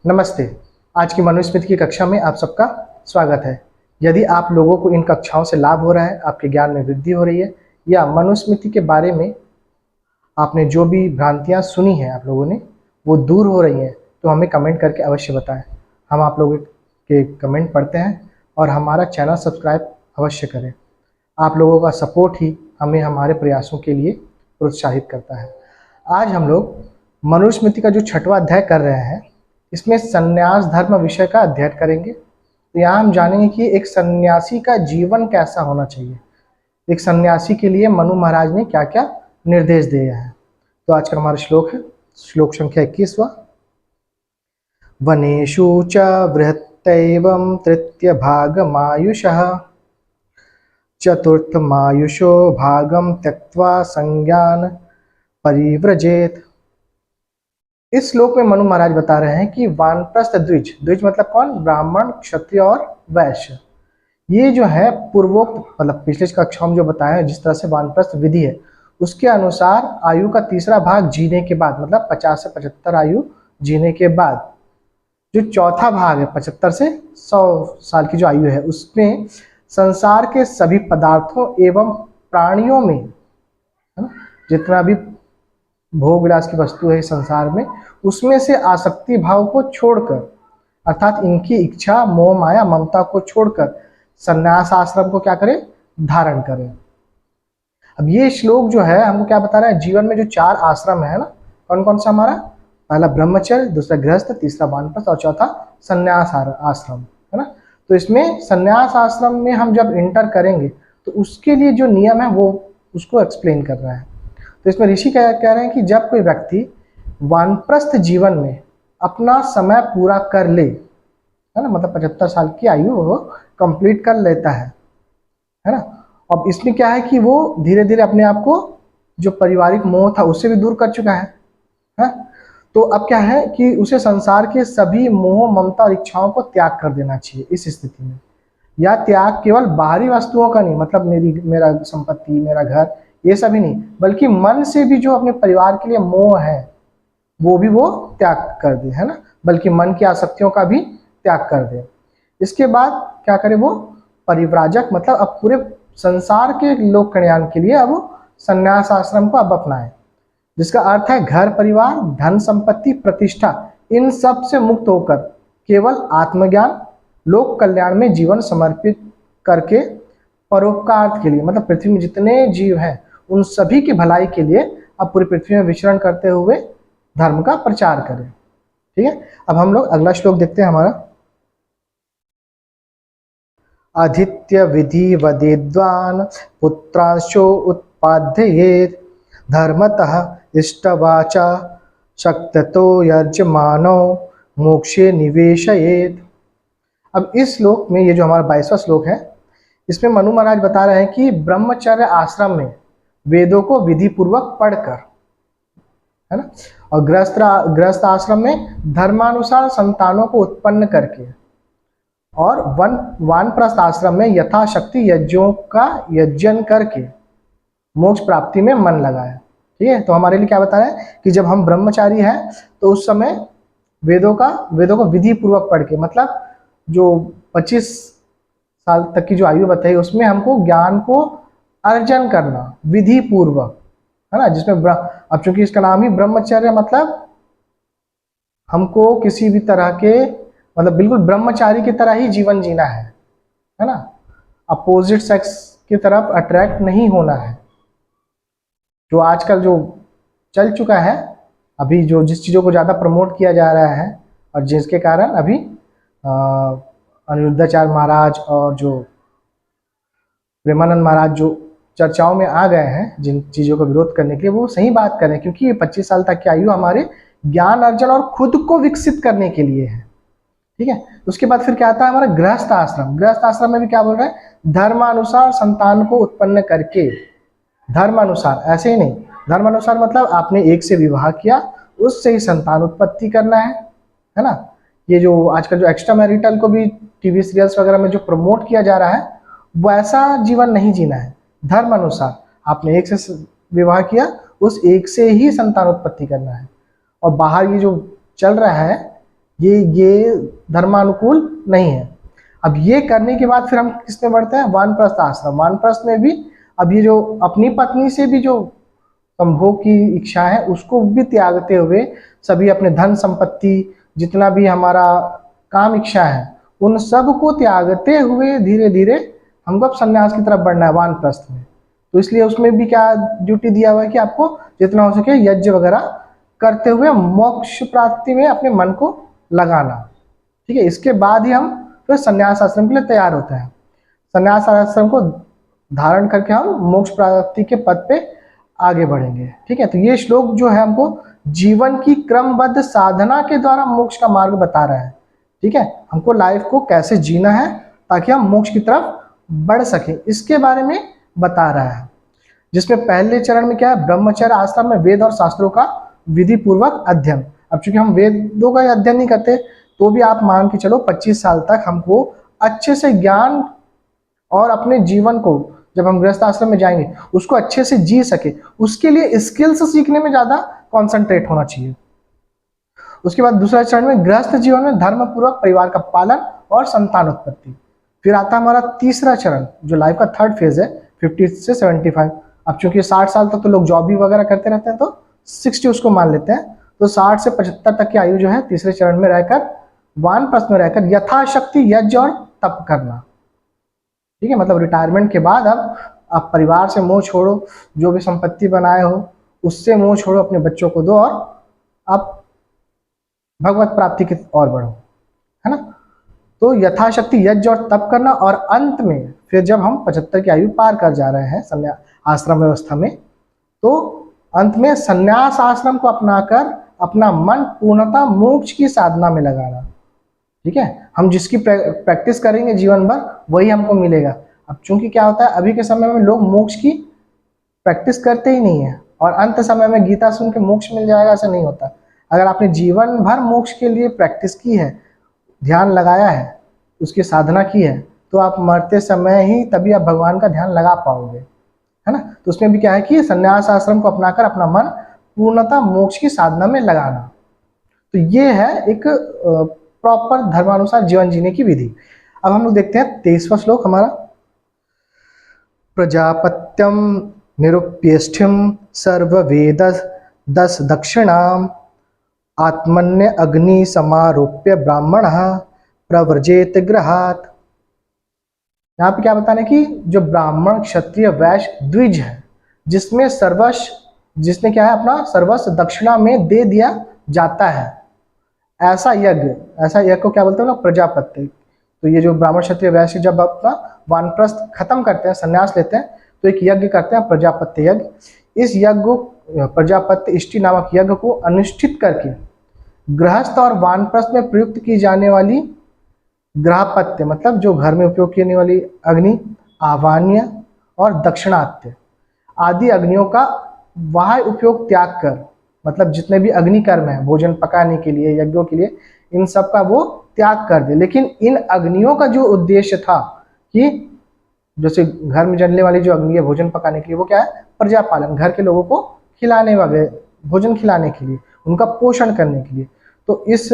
नमस्ते। आज की मनुस्मृति की कक्षा में आप सबका स्वागत है। यदि आप लोगों को इन कक्षाओं से लाभ हो रहा है, आपके ज्ञान में वृद्धि हो रही है, या मनुस्मृति के बारे में आपने जो भी भ्रांतियां सुनी हैं आप लोगों ने वो दूर हो रही हैं, तो हमें कमेंट करके अवश्य बताएं। हम आप लोगों के कमेंट पढ़ते हैं और हमारा चैनल सब्सक्राइब अवश्य करें। आप लोगों का सपोर्ट ही हमें हमारे प्रयासों के लिए प्रोत्साहित करता है। आज हम लोग मनुस्मृति का जो 6वां अध्याय कर रहे हैं, इसमें संन्यास धर्म विषय का अध्ययन करेंगे। तो यहाँ हम जानेंगे कि एक सन्यासी का जीवन कैसा होना चाहिए, एक सन्यासी के लिए मनु महाराज ने क्या क्या निर्देश दिए हैं। तो आज का हमारा श्लोक है श्लोक संख्या 21वां। वनेषु च बृहत्तैवं तृतीय भागमायुषः चतुर्थमायुषो भागम त्यक्त्वा संज्ञान परिव्रजेत। इस श्लोक में मनु महाराज बता रहे हैं कि वानप्रस्थ द्विज, द्विज मतलब कौन? ब्राह्मण, क्षत्रिय और वैश्य। ये जो है पूर्वोक्त मतलब पिछले कक्षा में जो बताया है जिस तरह से वानप्रस्थ विधि है, उसके अनुसार आयु का तीसरा भाग जीने के बाद, मतलब 50 से 75 आयु जीने के बाद, जो चौथा भाग है 75 से 100 साल की जो आयु है, उसमें संसार के सभी पदार्थों एवं प्राणियों में, है ना, जितना भी भोग विलास की वस्तु है संसार में, उसमें से आसक्ति भाव को छोड़कर, अर्थात इनकी इच्छा, मोह, माया, ममता को छोड़कर संन्यास आश्रम को क्या करें? धारण करें। अब ये श्लोक जो है हमको क्या बता रहा है? जीवन में जो 4 आश्रम है ना, कौन कौन सा हमारा? पहला ब्रह्मचर्य, दूसरा गृहस्थ, तीसरा वानप्रस्थ और चौथा संन्यास आश्रम, है ना। तो इसमें संन्यास आश्रम में हम जब एंटर करेंगे तो उसके लिए जो नियम है वो उसको एक्सप्लेन कर रहा है। तो इसमें ऋषि क्या कह रहे हैं कि जब कोई व्यक्ति वानप्रस्थ जीवन में अपना समय पूरा कर ले, है ना, मतलब 75 साल की आयु वो कंप्लीट कर लेता है ना। अब इसमें क्या है कि वो धीरे धीरे अपने आप को जो पारिवारिक मोह था उससे भी दूर कर चुका है। तो अब क्या है कि उसे संसार के सभी मोह, ममता और इच्छाओं को त्याग कर देना चाहिए इस स्थिति में। या त्याग केवल बाहरी वस्तुओं का नहीं, मतलब मेरा संपत्ति, मेरा घर, ये सभी नहीं, बल्कि मन से भी जो अपने परिवार के लिए मोह है वो भी वो त्याग कर दे, है ना, बल्कि मन की आसक्तियों का भी त्याग कर दे। इसके बाद क्या करे? वो परिव्राजक, मतलब अब पूरे संसार के लोक कल्याण के लिए अब संन्यास आश्रम को अब अपनाए, जिसका अर्थ है घर परिवार, धन संपत्ति, प्रतिष्ठा, इन सब से मुक्त होकर केवल आत्मज्ञान, लोक कल्याण में जीवन समर्पित करके परोपकार के लिए, मतलब पृथ्वी में जितने जीव हैं उन सभी की भलाई के लिए अब पूरी पृथ्वी में विचरण करते हुए धर्म का प्रचार करें। ठीक है, अब हम लोग अगला श्लोक देखते हैं हमारा। आदित्य विधि वदेद्वान पुत्रांशो उत्पादयेत् धर्मतः इष्टवाचा शक्ततो यजमानो मोक्षे निवेशयेत्। अब इस श्लोक में, ये जो हमारा 22वां श्लोक है, इसमें मनु महाराज बता रहे हैं कि ब्रह्मचर्य आश्रम में वेदों को विधि पूर्वक पढ़कर, है ना, और गृहस्थ आश्रम में धर्मानुसार संतानों को उत्पन्न करके, और वानप्रस्थ आश्रम में यथाशक्ति यज्ञों का यजन करके मोक्ष प्राप्ति में मन लगाए। ठीक है, तो हमारे लिए क्या बता रहे हैं कि जब हम ब्रह्मचारी हैं तो उस समय वेदों को विधि पूर्वक पढ़ के, मतलब जो 25 साल तक की जो आयु बताई उसमें हमको ज्ञान को अर्जन करना विधि पूर्वक, है ना, जिसमें अब चूंकि इसका नाम ही ब्रह्मचर्य, मतलब हमको किसी भी तरह के, मतलब बिल्कुल ब्रह्मचारी की तरह ही जीवन जीना है ना, अपोजिट सेक्स की तरफ अट्रैक्ट नहीं होना है, जो आजकल जो चल चुका है अभी, जो जिस चीज़ों को ज़्यादा प्रमोट किया जा रहा है और जिसके कारण अभी अनिरुद्धाचार्य महाराज और जो प्रेमानंद महाराज जो चर्चाओं में आ गए हैं जिन चीज़ों का विरोध करने के लिए, वो सही बात करें, क्योंकि 25 साल तक की आयु हमारे ज्ञान अर्जन और खुद को विकसित करने के लिए है। ठीक है, उसके बाद फिर क्या आता है हमारा गृहस्थ आश्रम। गृहस्थ आश्रम में भी क्या बोल रहे हैं? धर्मानुसार संतान को उत्पन्न करके, धर्मानुसार, ऐसे ही नहीं, धर्मानुसार मतलब आपने एक से विवाह किया, उससे ही संतान उत्पत्ति करना है ना। ये जो आजकल जो एक्स्ट्रा मैरिटल को भी टीवी सीरियल्स वगैरह में जो प्रमोट किया जा रहा है, वैसा जीवन नहीं जीना है। धर्म अनुसार आपने एक से विवाह किया, उस एक से ही संतानोत्पत्ति करना है। और बाहर ये जो चल रहा है ये धर्मानुकूल नहीं है। अब ये करने के बाद फिर हम किसमें बढ़ते हैं, वानप्रस्थ आश्रम। वानप्रस्थ में भी अब ये जो अपनी पत्नी से भी जो संभोग की इच्छा है उसको भी त्यागते हुए, सभी अपने धन संपत्ति जितना भी हमारा काम इच्छा है उन सब को त्यागते हुए धीरे धीरे हमको अब संन्यास की तरफ बढ़ना है वानप्रस्थ में। तो इसलिए उसमें भी क्या ड्यूटी दिया हुआ है कि आपको जितना हो सके यज्ञ वगैरह करते हुए मोक्ष प्राप्ति में अपने मन को लगाना। ठीक है, इसके बाद ही हम फिर संन्यास आश्रम के लिए तैयार होते हैं। संन्यास आश्रम को धारण करके हम मोक्ष प्राप्ति के पद पे आगे बढ़ेंगे। ठीक है, तो ये श्लोक जो है हमको जीवन की क्रमबद्ध साधना के द्वारा मोक्ष का मार्ग बता रहा है। ठीक है, हमको लाइफ को कैसे जीना है ताकि हम मोक्ष की तरफ बढ़ सके, इसके बारे में बता रहा है। जिसमें पहले चरण में क्या है, ब्रह्मचर्य आश्रम में वेद और शास्त्रों का विधि पूर्वक अध्ययन। अब चूंकि हम वेदों का अध्ययन नहीं करते तो भी आप मान के चलो 25 साल तक हमको अच्छे से ज्ञान और अपने जीवन को जब हम गृहस्थ आश्रम में जाएंगे उसको अच्छे से जी सके, उसके लिए स्किल्स सीखने में ज्यादा कॉन्सेंट्रेट होना चाहिए। उसके बाद दूसरा चरण में गृहस्थ जीवन में धर्म पूर्वक परिवार का पालन और संतानोत्पत्ति। फिर आता हमारा तीसरा चरण जो लाइफ का थर्ड फेज है 50 से 75। अब चूंकि 60 साल तक तो लोग जॉब भी वगैरह करते रहते हैं तो 60 उसको मान लेते हैं। तो 60 से 75 तक की आयु जो है तीसरे चरण में रहकर वानप्रस्थ में रहकर यथाशक्ति यज्ञ और तप करना। ठीक है, मतलब रिटायरमेंट के बाद अब आप परिवार से मोह छोड़ो, जो भी संपत्ति बनाए हो उससे मोह छोड़ो, अपने बच्चों को दो और आप भगवत प्राप्ति की ओर बढ़ो, है ना। तो यथाशक्ति यज्ञ और तप करना, और अंत में फिर जब हम 75 की आयु पार कर जा रहे हैं संन्यास आश्रम व्यवस्था में, तो अंत में संन्यास आश्रम को अपनाकर अपना मन पूर्णतः मोक्ष की साधना में लगाना। ठीक है, हम जिसकी प्रैक्टिस करेंगे जीवन भर वही हमको मिलेगा। अब चूंकि क्या होता है अभी के समय में लोग मोक्ष की प्रैक्टिस करते ही नहीं है, और अंत समय में गीता सुन के मोक्ष मिल जाएगा ऐसा नहीं होता। अगर आपने जीवन भर मोक्ष के लिए प्रैक्टिस की है, ध्यान लगाया है, उसकी साधना की है, तो आप मरते समय ही तभी आप भगवान का ध्यान लगा पाओगे, है ना। तो उसमें भी क्या है कि संन्यास आश्रम को अपनाकर अपना मन पूर्णतः मोक्ष की साधना में लगाना। तो ये है एक प्रॉपर धर्मानुसार जीवन जीने की विधि। अब हम लोग देखते हैं 23वां श्लोक हमारा। प्रजापत्यम निरुप्येष्ठिम सर्ववेद दस दक्षिणाम आत्मन्य अग्नि समारोप्य ब्राह्मण प्रव्रजेत गृहात्। यहाँ पे क्या बताना कि जो ब्राह्मण क्षत्रिय वैश्य द्विज है जिसने क्या है अपना सर्वस्व दक्षिणा में दे दिया जाता है, ऐसा यज्ञ को क्या बोलते हैं ना, प्रजापत्य। तो ये जो ब्राह्मण क्षत्रिय वैश्य जब अपना वानप्रस्थ खत्म करते हैं, संन्यास लेते हैं, तो एक यज्ञ करते हैं प्रजापत्य यज्ञ। इस यज्ञ को प्रजापत्य इष्टि नामक यज्ञ को अनुष्ठित करके गृहस्थ और वानप्रस्थ में प्रयुक्त की जाने वाली ग्राहपत्य, मतलब जो घर में उपयोग करने वाली अग्नि, आह्वान्य और दक्षिणात्य आदि अग्नियों का वह उपयोग त्याग कर, मतलब जितने भी अग्नि कर्म है भोजन पकाने के लिए, यज्ञों के लिए, इन सब का वो त्याग कर दे। लेकिन इन अग्नियों का जो उद्देश्य था कि जैसे घर में जलने वाली जो अग्नि है भोजन पकाने के लिए, वो क्या है, प्रजा पालन, घर के लोगों को खिलाने वाले, भोजन खिलाने के लिए, उनका पोषण करने के लिए। तो इस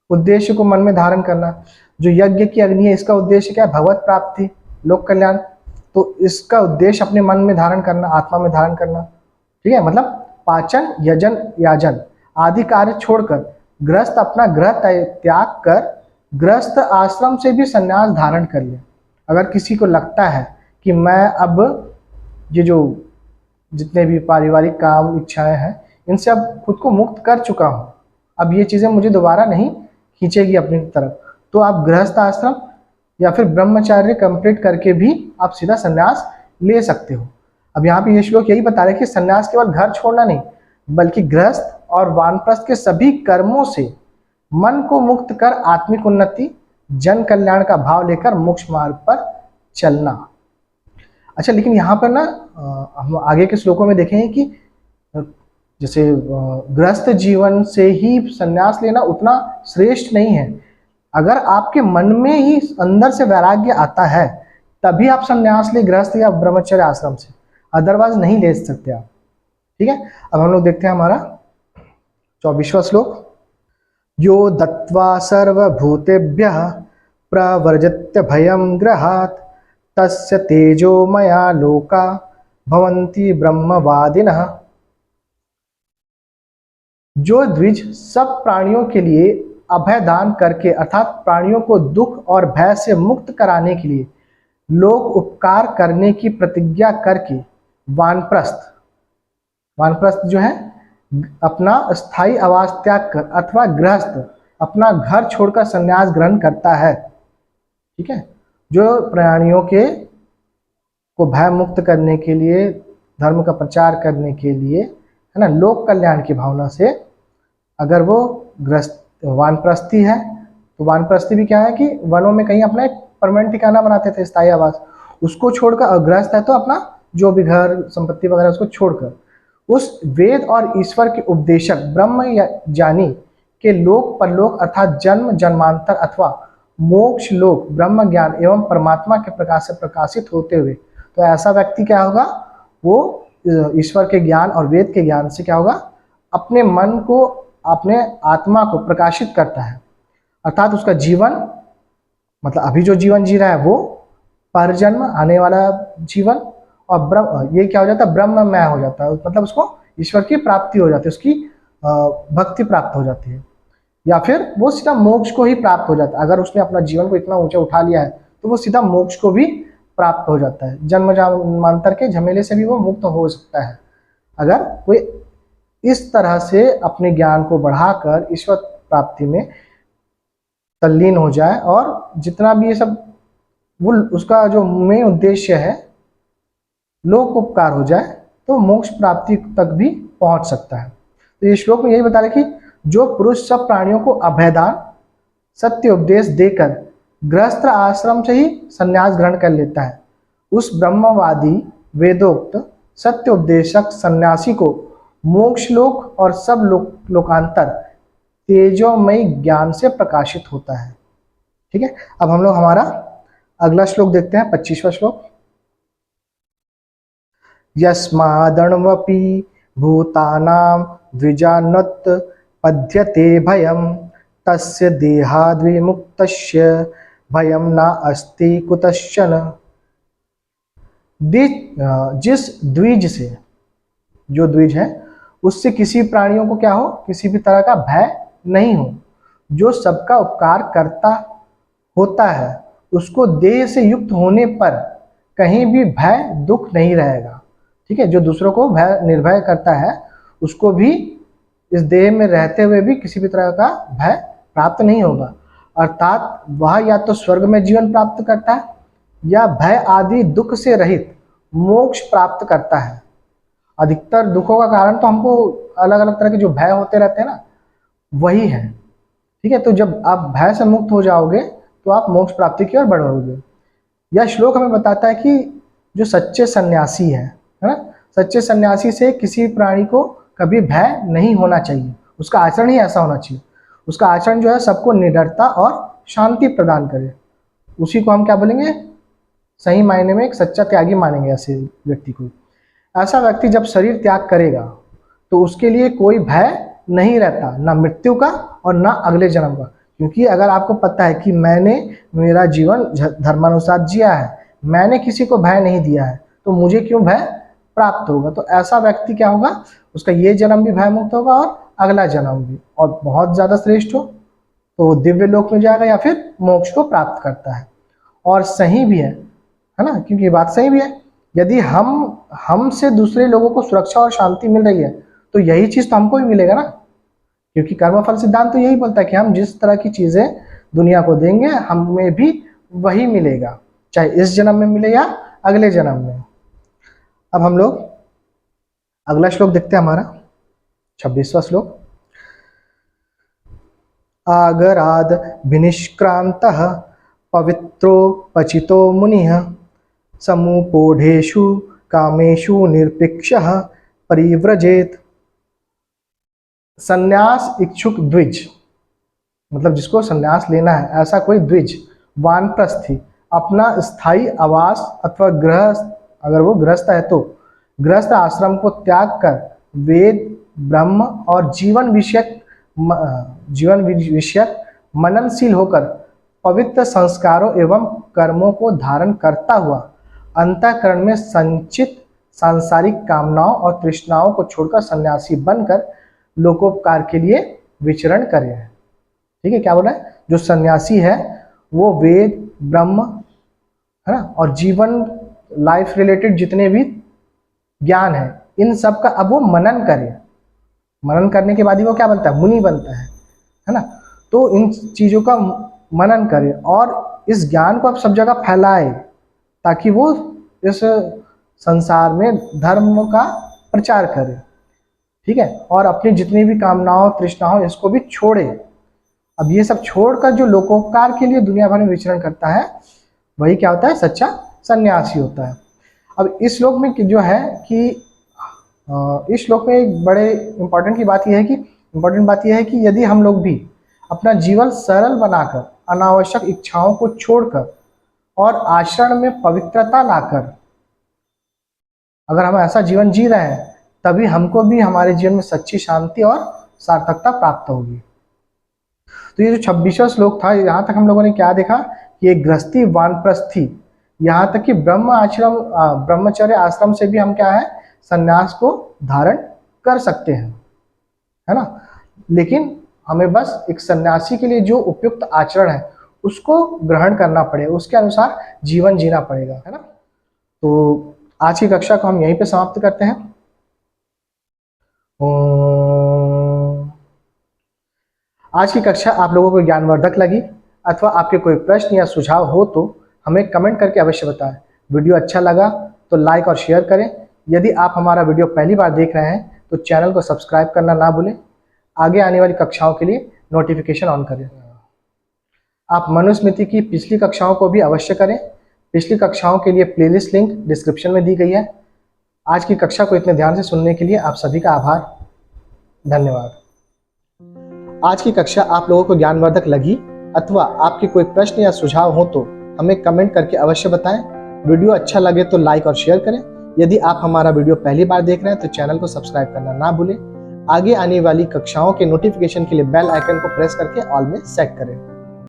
उद्देश्य को मन में धारण करना। जो यज्ञ की अग्नि है इसका उद्देश्य क्या है, भगवत प्राप्ति, लोक कल्याण। तो इसका उद्देश्य अपने मन में धारण करना, आत्मा में धारण करना। ठीक है, मतलब पाचन यजन याजन आदि कार्य छोड़कर गृहस्थ अपना ग्रह त्याग कर गृहस्थ आश्रम से भी संन्यास धारण कर ले। अगर किसी को लगता है कि मैं अब ये जो जितने भी पारिवारिक काम इच्छाएं हैं इनसे अब खुद को मुक्त कर चुका हूँ, अब ये चीज़ें मुझे दोबारा नहीं खींचेगी अपनी तरफ, तो आप गृहस्थ आश्रम या फिर ब्रह्मचार्य कंप्लीट करके भी आप सीधा संन्यास ले सकते हो। अब यहाँ पे ये श्लोक यही बता रहे हैं कि संन्यास केवल घर छोड़ना नहीं, बल्कि गृहस्थ और वानप्रस्थ के सभी कर्मों से मन को मुक्त कर आत्मिक उन्नति, जन कल्याण का भाव लेकर मोक्ष मार्ग पर चलना। अच्छा, लेकिन यहाँ पर ना हम आगे के श्लोकों में देखेंगे कि जैसे गृहस्थ जीवन से ही संन्यास लेना उतना श्रेष्ठ नहीं है। अगर आपके मन में ही अंदर से वैराग्य आता है तभी आप संन्यास ले गृहस्थ या ब्रह्मचर्य आश्रम से। अदरवाइज नहीं ले सकते आप। ठीक है, अब हम लोग देखते हैं हमारा 24वां श्लोक। यो दत्वा सर्वभूतेभ्यः प्रवर्जत्य भयं ग्रहात् तस्य तेजोमया लोका भवन्ति ब्रह्मवादिनः। जो द्विज सब प्राणियों के लिए अभय दान करके अर्थात प्राणियों को दुख और भय से मुक्त कराने के लिए लोक उपकार करने की प्रतिज्ञा करके वानप्रस्थ, वानप्रस्थ जो है अपना स्थायी आवास त्याग कर अथवा गृहस्थ अपना घर छोड़कर संन्यास ग्रहण करता है। ठीक है, जो प्राणियों के को भय मुक्त करने के लिए, धर्म का प्रचार करने के लिए, है ना, लोक कल्याण की भावना से अगर वो गृहस्थ वानप्रस्थी है, तो वानप्रस्थी भी क्या है कि वनों में कहीं अपना एक परमानेंट ठिकाना बनाते थे, स्थायी आवास, उसको छोड़कर, और गृहस्थ है तो अपना जो भी घर संपत्ति वगैरह उसको छोड़कर उस वेद और ईश्वर के उपदेशक ब्रह्म या ज्ञानी के लोक परलोक अर्थात जन्म जन्मांतर अथवा मोक्ष लोक ब्रह्म ज्ञान एवं परमात्मा के प्रकाश से प्रकाशित होते हुए, तो ऐसा व्यक्ति क्या होगा, वो ईश्वर के ज्ञान और वेद के ज्ञान से क्या होगा, अपने मन को, अपने आत्मा को प्रकाशित करता है। अर्थात उसका जीवन, मतलब अभी जो जीवन जी रहा है वो परजन्म आने वाला जीवन, और ब्रह्म ये क्या हो जाता है, ब्रह्ममय हो जाता है, मतलब उसको ईश्वर की प्राप्ति हो जाती है, उसकी भक्ति प्राप्त हो जाती है, या फिर वो सीधा मोक्ष को ही प्राप्त हो जाता है। अगर उसने अपना जीवन को इतना ऊंचा उठा लिया है तो वो सीधा मोक्ष को भी प्राप्त हो जाता है, जन्म जन्मांतर के झमेले से भी वो मुक्त हो सकता है अगर कोई इस तरह से अपने ज्ञान को बढ़ाकर ईश्वर प्राप्ति में तल्लीन हो जाए, और जितना भी ये सब वो उसका जो मेन उद्देश्य है लोक उपकार हो जाए, तो मोक्ष प्राप्ति तक भी पहुंच सकता है। तो ये श्लोक में यही बता रहे कि जो पुरुष सब प्राणियों को अभयदान सत्य उपदेश देकर गृहस्थ आश्रम से ही संन्यास ग्रहण कर लेता है, उस ब्रह्मवादी वेदोक्त सत्य उपदेशक सन्यासी को मोक्ष लोक और सब लोकांतर तेजोमय ज्ञान से प्रकाशित होता है। ठीक है, अब हम लोग हमारा अगला श्लोक देखते हैं, 25वां श्लोक। यस्मादण्वपि भूतानां द्विजानत् पद्यते भयं तस्य देहाद्विमुक्तस्य भयं न अस्ति कुतश्चन। जिस द्विज से, जो द्विज है उससे किसी प्राणियों को क्या हो, किसी भी तरह का भय नहीं हो, जो सबका उपकार करता होता है उसको देह से युक्त होने पर कहीं भी भय दुख नहीं रहेगा। ठीक है, जो दूसरों को भय निर्भय करता है उसको भी इस देह में रहते हुए भी किसी भी तरह का भय प्राप्त नहीं होगा, अर्थात वह या तो स्वर्ग में जीवन प्राप्त करता है या भय आदि दुख से रहित मोक्ष प्राप्त करता है। अधिकतर दुखों का कारण तो हमको अलग अलग तरह के जो भय होते रहते हैं ना, वही है। ठीक है, तो जब आप भय से मुक्त हो जाओगे तो आप मोक्ष प्राप्ति की ओर बढ़ोगे। यह श्लोक हमें बताता है कि जो सच्चे सन्यासी है ना, सच्चे सन्यासी से किसी प्राणी को कभी भय नहीं होना चाहिए, उसका आचरण ही ऐसा होना चाहिए। उसका आचरण जो है सबको निडरता और शांति प्रदान करे, उसी को हम क्या बोलेंगे, सही मायने में एक सच्चा त्यागी मानेंगे ऐसे व्यक्ति को। ऐसा व्यक्ति जब शरीर त्याग करेगा तो उसके लिए कोई भय नहीं रहता, ना मृत्यु का और ना अगले जन्म का, क्योंकि अगर आपको पता है कि मैंने मेरा जीवन धर्मानुसार जिया है, मैंने किसी को भय नहीं दिया है, तो मुझे क्यों भय प्राप्त होगा। तो ऐसा व्यक्ति क्या होगा, उसका ये जन्म भी भय मुक्त होगा और अगला जन्म भी, और बहुत ज़्यादा श्रेष्ठ हो तो दिव्य लोक में जाएगा या फिर मोक्ष को प्राप्त करता है। और सही भी है ना, क्योंकि ये बात सही भी है। यदि हमसे दूसरे लोगों को सुरक्षा और शांति मिल रही है तो यही चीज़ तो हमको भी मिलेगा ना, क्योंकि कर्मफल सिद्धांत तो यही बोलता है कि हम जिस तरह की चीज़ें दुनिया को देंगे हमें भी वही मिलेगा, चाहे इस जन्म में मिले या अगले जन्म में। अब हम लोग अगला श्लोक देखते हैं, हमारा 26वां श्लोक। आगराद विनिष्क्रांतः पवित्रो पचितो मुनिः समुपोढेषु कामेषु निरपेक्षः परिव्रजेत। संन्यास इच्छुक द्विज, मतलब जिसको संन्यास लेना है, ऐसा कोई द्विज वानप्रस्थी अपना स्थायी आवास अथवा गृह, अगर वो गृहस्थ है तो गृहस्थ आश्रम को त्याग कर वेद, ब्रह्म और जीवन विषयक मननशील होकर पवित्र संस्कारों एवं कर्मों को धारण करता हुआ अंतःकरण में संचित सांसारिक कामनाओं और तृष्णाओं को छोड़कर सन्यासी बनकर लोकोपकार के लिए विचरण करे। ठीक है, क्या बोला है? जो सन्यासी है वो वेद, ब्रह्म, है ना, और जीवन, लाइफ रिलेटेड जितने भी ज्ञान है इन सब का अब वो मनन करे। मनन करने के बाद ही वो क्या बनता है? मुनि बनता है ना। तो इन चीजों का मनन करे और इस ज्ञान को अब सब जगह फैलाए ताकि वो इस संसार में धर्म का प्रचार करे। ठीक है, और अपनी जितनी भी कामनाओं, तृष्णाओं इसको भी छोड़े। अब ये सब छोड़कर जो लोकोपकार के लिए दुनिया भर में विचरण करता है वही क्या होता है? सच्चा सन्यासी होता है। अब इस श्लोक में जो है कि इस श्लोक में एक बड़े इम्पोर्टेंट बात यह है कि यदि हम लोग भी अपना जीवन सरल बनाकर अनावश्यक इच्छाओं को छोड़कर और आचरण में पवित्रता लाकर अगर हम ऐसा जीवन जी रहे हैं तभी हमको भी हमारे जीवन में सच्ची शांति और सार्थकता प्राप्त होगी। तो ये जो 26वां श्लोक था, यहाँ तक हम लोगों ने क्या देखा कि एक गृहस्थी, वानप्रस्थी, यहाँ तक कि ब्रह्मचर्य आश्रम से भी हम क्या है? संन्यास को धारण कर सकते हैं, है ना। लेकिन हमें बस एक सन्यासी के लिए जो उपयुक्त आचरण है उसको ग्रहण करना पड़ेगा, उसके अनुसार जीवन जीना पड़ेगा, है ना। तो आज की कक्षा को हम यहीं पे समाप्त करते हैं। आज की कक्षा आप लोगों को ज्ञानवर्धक लगी अथवा आपके कोई प्रश्न या सुझाव हो तो हमें कमेंट करके अवश्य बताएं। वीडियो अच्छा लगा तो लाइक और शेयर करें। यदि आप हमारा वीडियो पहली बार देख रहे हैं तो चैनल को सब्सक्राइब करना ना भूलें। आगे आने वाली कक्षाओं के लिए नोटिफिकेशन ऑन करें। आप मनुस्मृति की पिछली कक्षाओं को भी अवश्य करें। पिछली कक्षाओं के लिए प्लेलिस्ट लिंक डिस्क्रिप्शन में दी गई है। आज की कक्षा को इतने ध्यान से सुनने के लिए आप सभी का आभार, धन्यवाद। आज की कक्षा आप लोगों को ज्ञानवर्धक लगी अथवा आपके कोई प्रश्न या सुझाव हो तो हमें कमेंट करके अवश्य बताएं। वीडियो अच्छा लगे तो लाइक और शेयर करें। यदि आप हमारा वीडियो पहली बार देख रहे हैं तो चैनल को सब्सक्राइब करना ना भूलें। आगे आने वाली कक्षाओं के नोटिफिकेशन के लिए बेल आइकन को प्रेस करके ऑल में सेट करें।